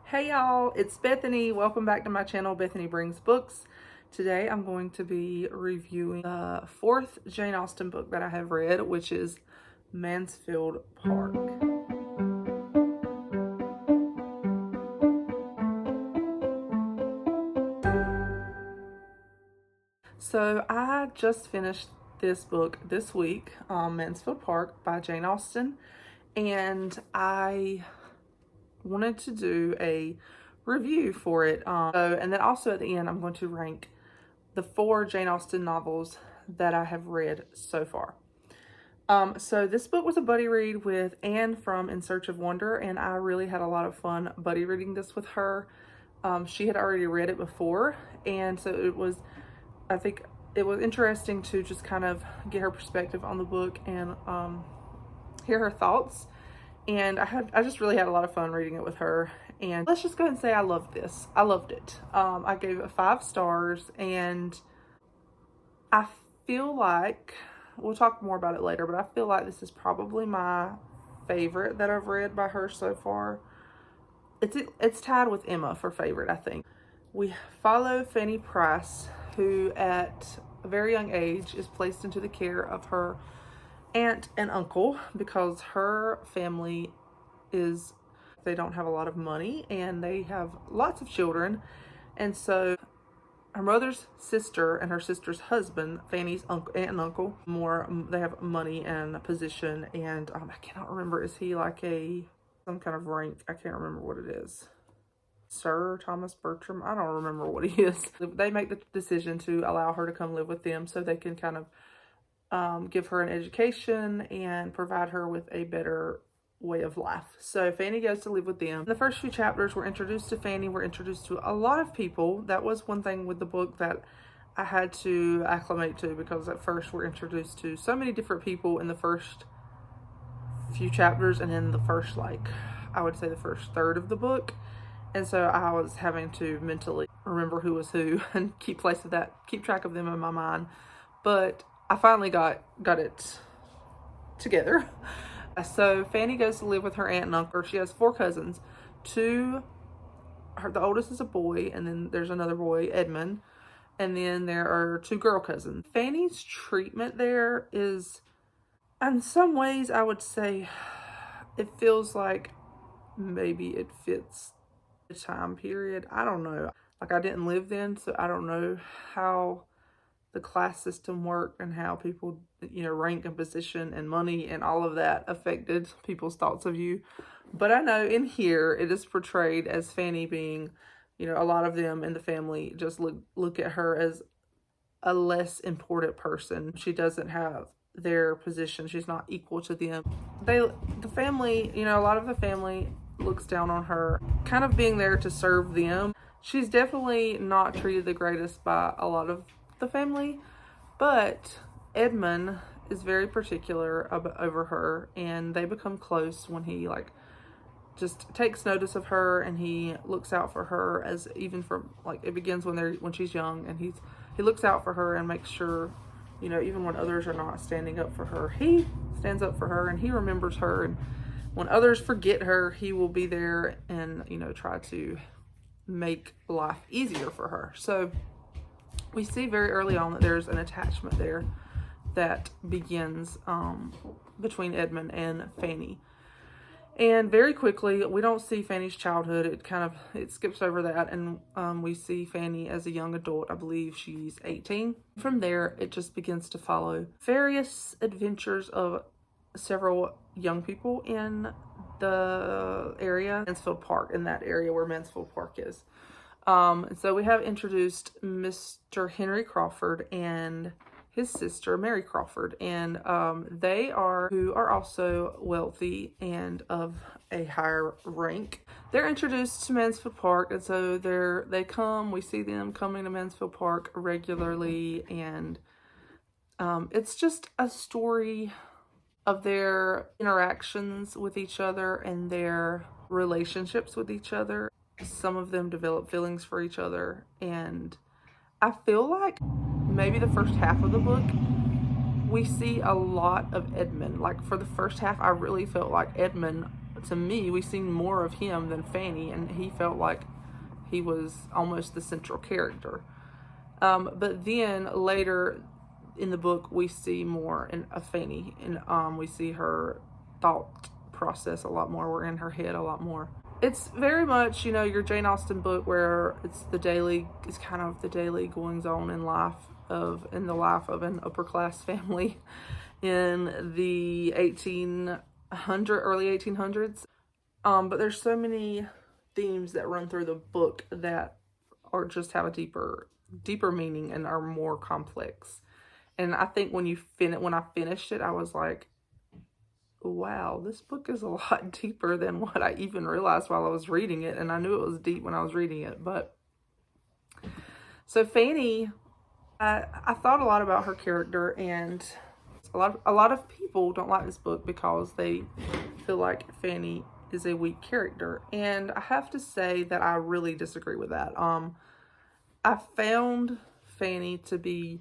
Hey y'all, it's Bethany. Welcome back to my channel, Bethany Brings Books. Today I'm going to be reviewing the fourth Jane Austen book that I have read, which is Mansfield Park. So I just finished this book this week, Mansfield Park by Jane Austen, and I wanted to do a review for it. And then also at the end, I'm going to rank the 4 Jane Austen novels that I have read so far. So this book was a buddy read with Anne from In Search of Wonder, and I really had a lot of fun buddy reading this with her. She had already read it before, and so I think it was interesting to just kind of get her perspective on the book and hear her thoughts. And I just really had a lot of fun reading it with her. And let's just go ahead and say I loved this. I loved it. I gave it 5 stars, and I feel like, we'll talk more about it later, but I feel like this is probably my favorite that I've read by her so far. It's tied with Emma for favorite, I think. We follow Fanny Price, who at a very young age is placed into the care of her aunt and uncle because her family they don't have a lot of money and they have lots of children. And so her mother's sister and her sister's husband, Fanny's aunt and uncle, they have money and a position, and I cannot remember, is he like some kind of rank? I can't remember what it is. Sir Thomas Bertram, I don't remember what he is. They make the decision to allow her to come live with them so they can kind of give her an education and provide her with a better way of life. So Fanny goes to live with them. In the first few chapters, we're introduced to Fanny. We're introduced to a lot of people. That was one thing with the book that I had to acclimate to, because at first we're introduced to so many different people in the first few chapters, and in the first, I would say the first third of the book. And so I was having to mentally remember who was who and keep track of them in my mind. But I finally got it together. So Fanny goes to live with her aunt and uncle. She has 4 cousins. The oldest is a boy, and then there's another boy, Edmund, and then there are 2 girl cousins. Fanny's treatment there is, in some ways, I would say, it feels like maybe it fits the time period. I don't know. I didn't live then, so I don't know how the class system worked and how people, rank and position and money and all of that affected people's thoughts of you. But I know in here it is portrayed as Fanny being, a lot of them in the family just look at her as a less important person. She doesn't have their position. She's not equal to them. The family, a lot of the family looks down on her, kind of being there to serve them. She's definitely not treated the greatest by a lot of the family, but Edmund is very particular over her, and they become close when he just takes notice of her, and he looks out for her, as even from it begins when she's young, and he looks out for her and makes sure, even when others are not standing up for her, he stands up for her, and he remembers her, and when others forget her, he will be there and try to make life easier for her. So we see very early on that there's an attachment there that begins between Edmund and Fanny. And very quickly, we don't see Fanny's childhood. It skips over that, and we see Fanny as a young adult. I believe she's 18. From there, it just begins to follow various adventures of several young people in the area, Mansfield Park, in that area where Mansfield Park is. So we have introduced Mr. Henry Crawford and his sister Mary Crawford, and they are also wealthy and of a higher rank. They're introduced to Mansfield Park, and so we see them coming to Mansfield Park regularly, and it's just a story of their interactions with each other and their relationships with each other. Some of them develop feelings for each other, and I feel like maybe the first half of the book we see a lot of Edmund. For the first half, I really felt like Edmund to me, we see more of him than Fanny, and he felt like he was almost the central character. But then later in the book, we see more of Fanny, and we see her thought process a lot more. We're in her head a lot more. It's very much, your Jane Austen book where it's kind of the daily goings on in the life of an upper class family in the early 1800s. But there's so many themes that run through the book that just have a deeper meaning and are more complex. And I think when I finished it, I was like, wow, this book is a lot deeper than what I even realized while I was reading it. And I knew it was deep when I was reading it. But so Fanny, I thought a lot about her character, and a lot of people don't like this book because they feel like Fanny is a weak character. And I have to say that I really disagree with that. I found Fanny to be,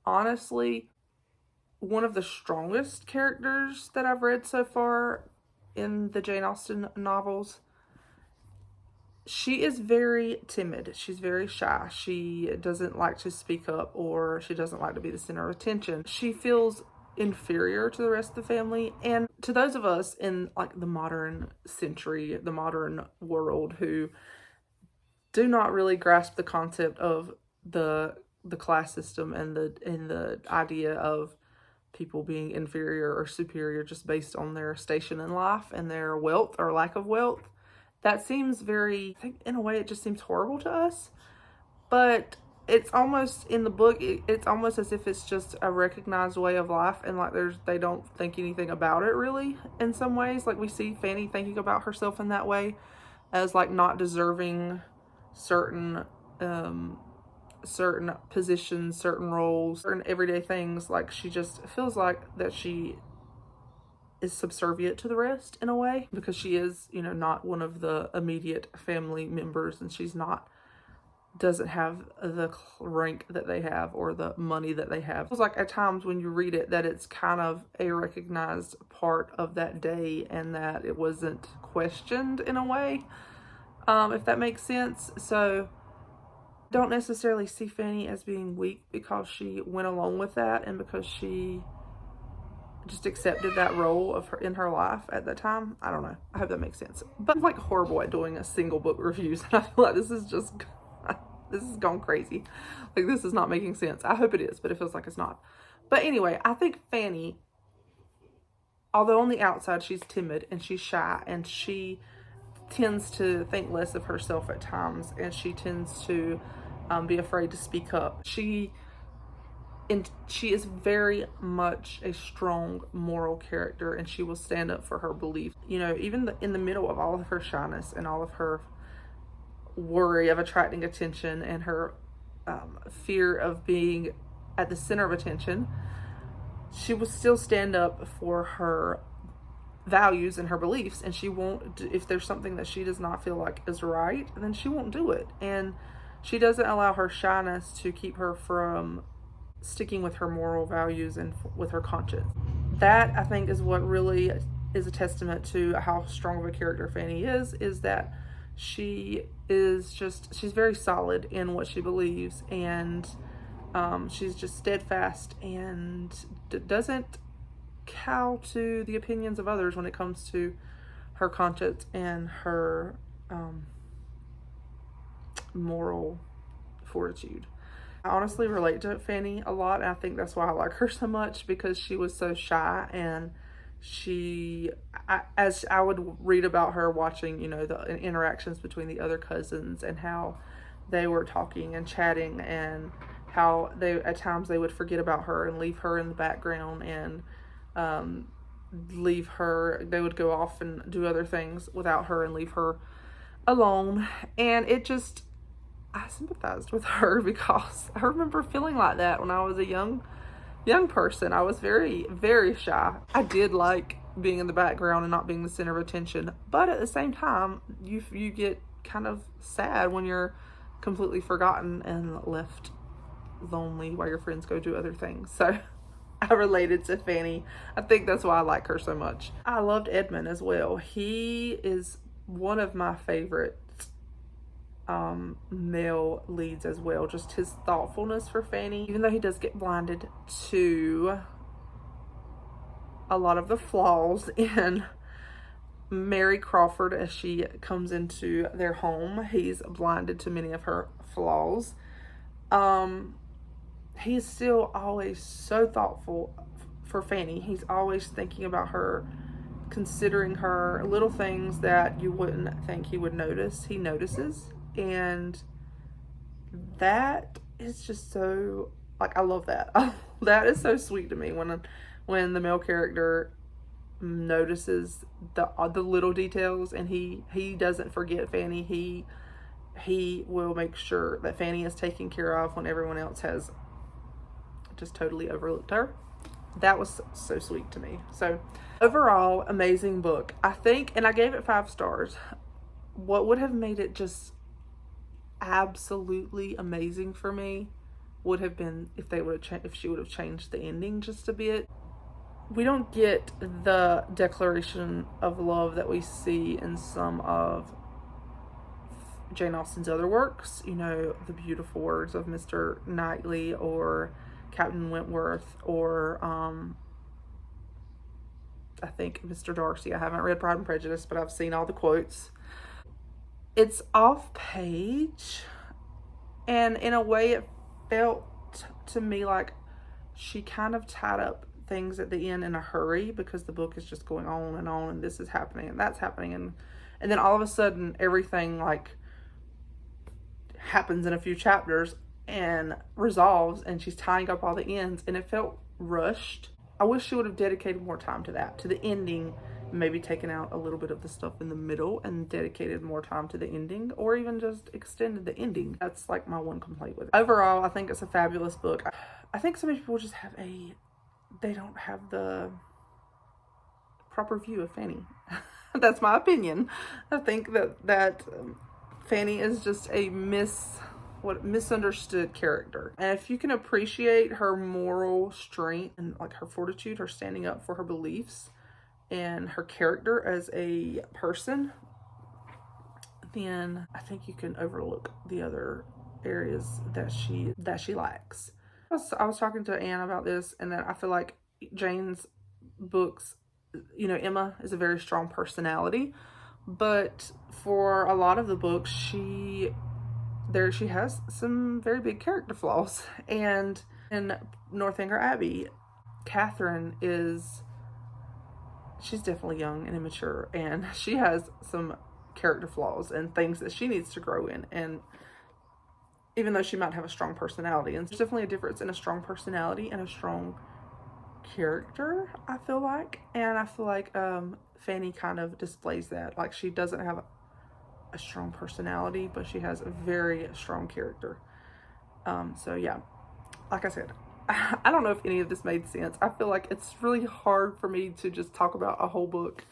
honestly, one of the strongest characters that I've read so far in the Jane Austen novels. She is very timid. She's very shy. She doesn't like to speak up, or she doesn't like to be the center of attention. She feels inferior to the rest of the family, and to those of us in like the modern century, the modern world, who do not really grasp the concept of the class system and the idea of people being inferior or superior just based on their station in life and their wealth or lack of wealth. That seems I think in a way it just seems horrible to us. But it's almost, in the book, it's almost as if it's just a recognized way of life, and like they don't think anything about it really in some ways. Like we see Fanny thinking about herself in that way, as like not deserving certain positions, certain roles, certain everyday things. Like she just feels like that she is subservient to the rest in a way, because she is, not one of the immediate family members, and doesn't have the rank that they have or the money that they have. It feels like at times when you read it that it's kind of a recognized part of that day, and that it wasn't questioned in a way, if that makes sense. So don't necessarily see Fanny as being weak because she went along with that and because she just accepted that role in her life at that time. I don't know. I hope that makes sense. But I'm like horrible at doing a single book reviews, and I feel like this is gone crazy. Like this is not making sense. I hope it is, but it feels like it's not. But anyway, I think Fanny, although on the outside she's timid and she's shy and she tends to think less of herself at times, and she tends to be afraid to speak up. She is very much a strong moral character, and she will stand up for her beliefs. Even in the middle of all of her shyness and all of her worry of attracting attention and her fear of being at the center of attention, she will still stand up for her values and her beliefs, and she won't, if there's something that she does not feel like is right, then she won't do it. And she doesn't allow her shyness to keep her from sticking with her moral values and with her conscience. That, I think, is what really is a testament to how strong of a character Fanny is that she's very solid in what she believes, and she's just steadfast and doesn't cow to the opinions of others when it comes to her conscience and her moral fortitude. I honestly relate to Fanny a lot, and I think that's why I like her so much, because she was so shy, and as I would read about her watching, the interactions between the other cousins and how they were talking and chatting, and how at times they would forget about her and leave her in the background, and they would go off and do other things without her and leave her alone. And I sympathized with her, because I remember feeling like that when I was a young person. I was very, very shy. I did like being in the background and not being the center of attention, but at the same time, you get kind of sad when you're completely forgotten and left lonely while your friends go do other things. So I related to Fanny. I think that's why I like her so much. I loved Edmund as well. He is one of my favorite male leads as well. Just his thoughtfulness for Fanny, even though he does get blinded to a lot of the flaws in Mary Crawford as she comes into their home. He's blinded to many of her flaws. He's still always so thoughtful for Fanny. He's always thinking about her, considering her, little things that you wouldn't think he would notice. He notices, and that is just so, like, I love that. That is so sweet to me when the male character notices the little details, and he doesn't forget Fanny. He will make sure that Fanny is taken care of when everyone else has just totally overlooked her. That was so sweet to me. So overall, amazing book. I think, and I gave it 5 stars. What would have made it just absolutely amazing for me would have been if she would have changed the ending just a bit. We don't get the declaration of love that we see in some of Jane Austen's other works. You know, the beautiful words of Mr. Knightley or Captain Wentworth or I think Mr. Darcy. I haven't read Pride and Prejudice, but I've seen all the quotes. It's off page, and in a way it felt to me like she kind of tied up things at the end in a hurry, because the book is just going on, and this is happening and that's happening, and then all of a sudden everything like happens in a few chapters and resolves, and she's tying up all the ends, and it felt rushed. I wish she would have dedicated more time to that, to the ending, maybe taken out a little bit of the stuff in the middle and dedicated more time to the ending, or even just extended the ending. That's like my one complaint with it. Overall, I think it's a fabulous book. I think so many people just they don't have the proper view of Fanny. That's my opinion. I think that Fanny is just a misunderstood character. And if you can appreciate her moral strength and like her fortitude, her standing up for her beliefs, and her character as a person, then I think you can overlook the other areas that she lacks. I was talking to Anne about this, and that I feel like Jane's books, you know, Emma is a very strong personality, but for a lot of the books, she has some very big character flaws. And in Northanger Abbey, Catherine she's definitely young and immature, and she has some character flaws and things that she needs to grow in. And even though she might have a strong personality, and there's definitely a difference in a strong personality and a strong character, I feel like. And I feel like Fanny kind of displays that. Like, she doesn't have a strong personality, but she has a very strong character. So yeah, like I said, I don't know if any of this made sense. I feel like it's really hard for me to just talk about a whole book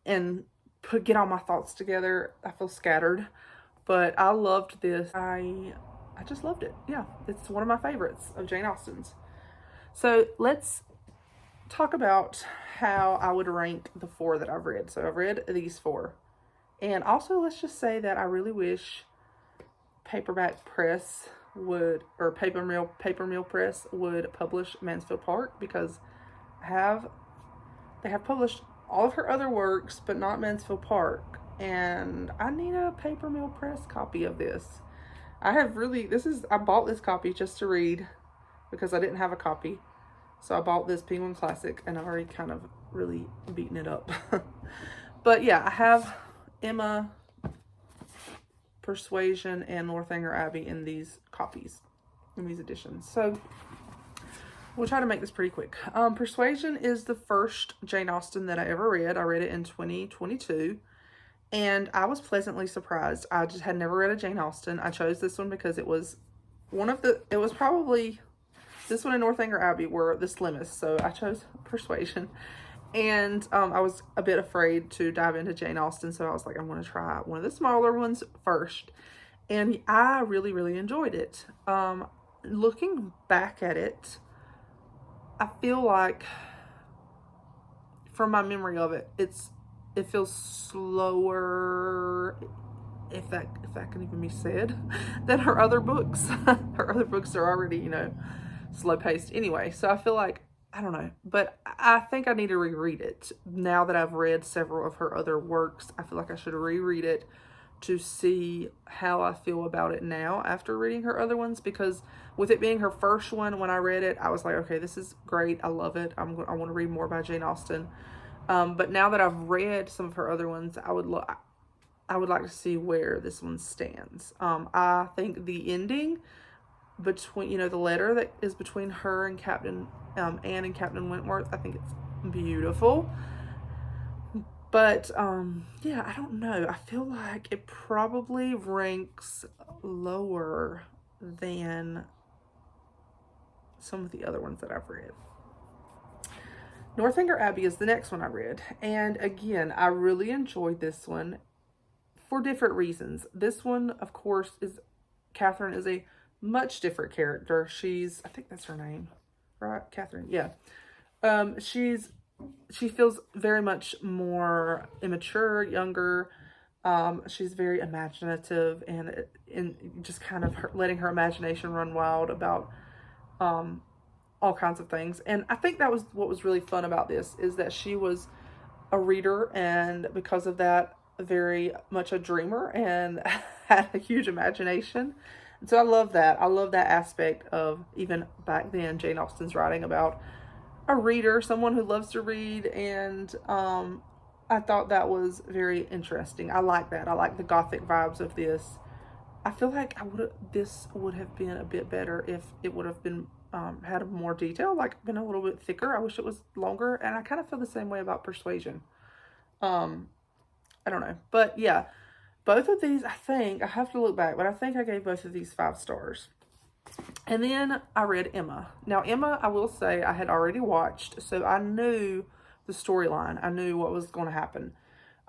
and get all my thoughts together. I feel scattered, but I loved this. I just loved it. Yeah, it's one of my favorites of Jane Austen's. So let's talk about how I would rank the 4 that I've read. So I've read these 4. And also, let's just say that I really wish Paperback Press or Paper Mill Press would publish Mansfield Park, because they have published all of her other works, but not Mansfield Park. And I need a Paper Mill Press copy of this. I bought this copy just to read, because I didn't have a copy. So I bought this Penguin Classic, and I've already kind of really beaten it up. But yeah, I have Emma, Persuasion, and Northanger Abbey in these copies, in these editions. So we'll try to make this pretty quick. Persuasion is the first Jane Austen that I ever read. I read it in 2022. And I was pleasantly surprised. I just had never read a Jane Austen. I chose this one because it was probably this one and Northanger Abbey were the slimmest. So I chose Persuasion. And I was a bit afraid to dive into Jane Austen. So I was like, I'm going to try one of the smaller ones first. And I really, really enjoyed it. Looking back at it, I feel like, from my memory of it, it feels slower, if that can even be said, than her other books. Her other books are already, you know, slow paced anyway. So I feel like, I don't know, but I think I need to reread it. Now that I've read several of her other works, I feel like I should reread it to see how I feel about it now after reading her other ones, because with it being her first one, when I read it, I was like, okay, this is great. I love it. I want to read more by Jane Austen. But now that I've read some of her other ones, I would like to see where this one stands. I think the ending between, you know, the letter that is between her and Captain Anne and Captain Wentworth, I think it's beautiful. But yeah, I don't know. I feel like it probably ranks lower than some of the other ones that I've read. Northanger Abbey is the next one I read. And again, I really enjoyed this one for different reasons. This one, of course, Catherine is a much different character. I think that's her name, right? Catherine, yeah. She feels very much more immature, younger. She's very imaginative and just kind of letting her imagination run wild about all kinds of things. And I think that was what was really fun about this, is that she was a reader, and because of that, very much a dreamer and had a huge imagination. And so I love that. I love that aspect of, even back then, Jane Austen's writing about a reader, someone who loves to read, and I thought that was very interesting. I like that. I like the gothic vibes of this. I feel like this would have been a bit better if it would have been had more detail, like been a little bit thicker. I wish it was longer, and I kind of feel the same way about Persuasion. I don't know, but yeah, both of these, I think, I have to look back, but I think I gave both of these 5 stars. And then I read Emma. Now, Emma, I will say, I had already watched, so I knew the storyline. I knew what was going to happen.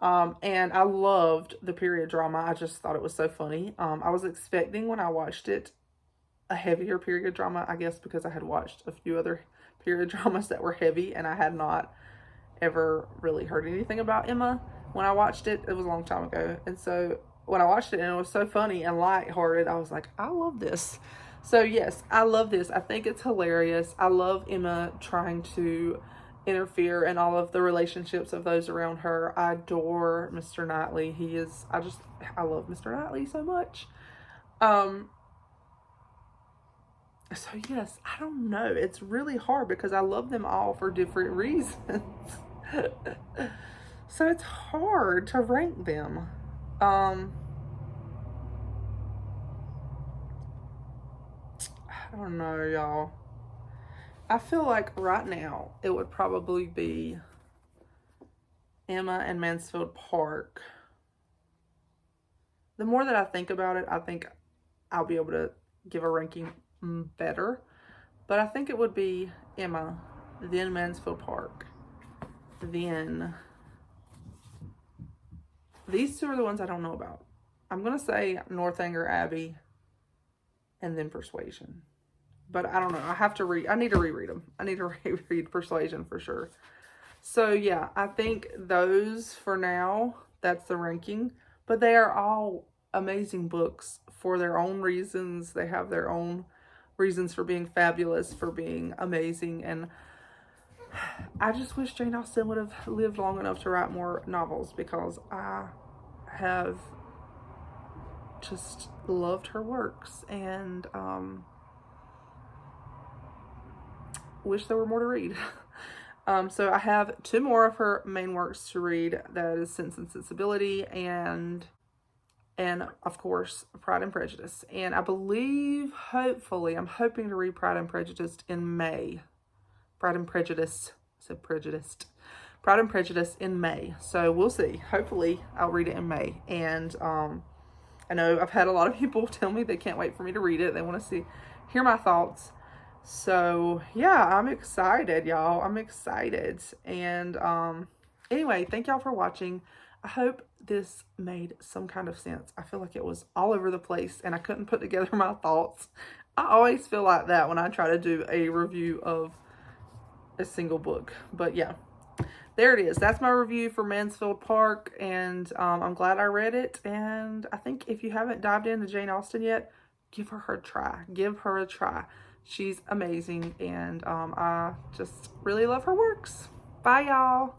And I loved the period drama. I just thought it was so funny. I was expecting, when I watched it, a heavier period drama, I guess because I had watched a few other period dramas that were heavy, and I had not ever really heard anything about Emma. When I watched it, it was a long time ago. And so when I watched it and it was so funny and lighthearted, I was like, I love this. So yes, I love this. I think it's hilarious. I love Emma trying to interfere in all of the relationships of those around her. I adore Mr. Knightley. I love Mr. Knightley so much. So yes, I don't know. It's really hard because I love them all for different reasons. So it's hard to rank them. I don't know, y'all. I feel like right now it would probably be Emma and Mansfield Park. The more that I think about it, I think I'll be able to give a ranking better. But I think it would be Emma, then Mansfield Park, then... These 2 are the ones I don't know about. I'm going to say Northanger Abbey and then Persuasion. But I don't know. I need to reread them. I need to reread Persuasion for sure. So yeah, I think those for now, that's the ranking. But they are all amazing books for their own reasons. They have their own reasons for being fabulous, for being amazing. And I just wish Jane Austen would have lived long enough to write more novels, because I have just loved her works, and wish there were more to read. So I have 2 more of her main works to read. That is Sense and Sensibility and of course Pride and Prejudice. And I believe, hopefully, I'm hoping to read Pride and Prejudice in May. Pride and Prejudice. I said prejudiced. Pride and Prejudice in May. So we'll see. Hopefully I'll read it in May. And I know I've had a lot of people tell me they can't wait for me to read it. They want to hear my thoughts. So yeah, I'm excited, y'all. I'm excited. And anyway, thank y'all for watching. I hope this made some kind of sense. I feel like it was all over the place and I couldn't put together my thoughts. I always feel like that when I try to do a review of a single book. But yeah, there it is. That's my review for Mansfield Park, and I'm glad I read it. And I think if you haven't dived into Jane Austen yet, give her a try. Give her a try. She's amazing, and I just really love her works. Bye, y'all.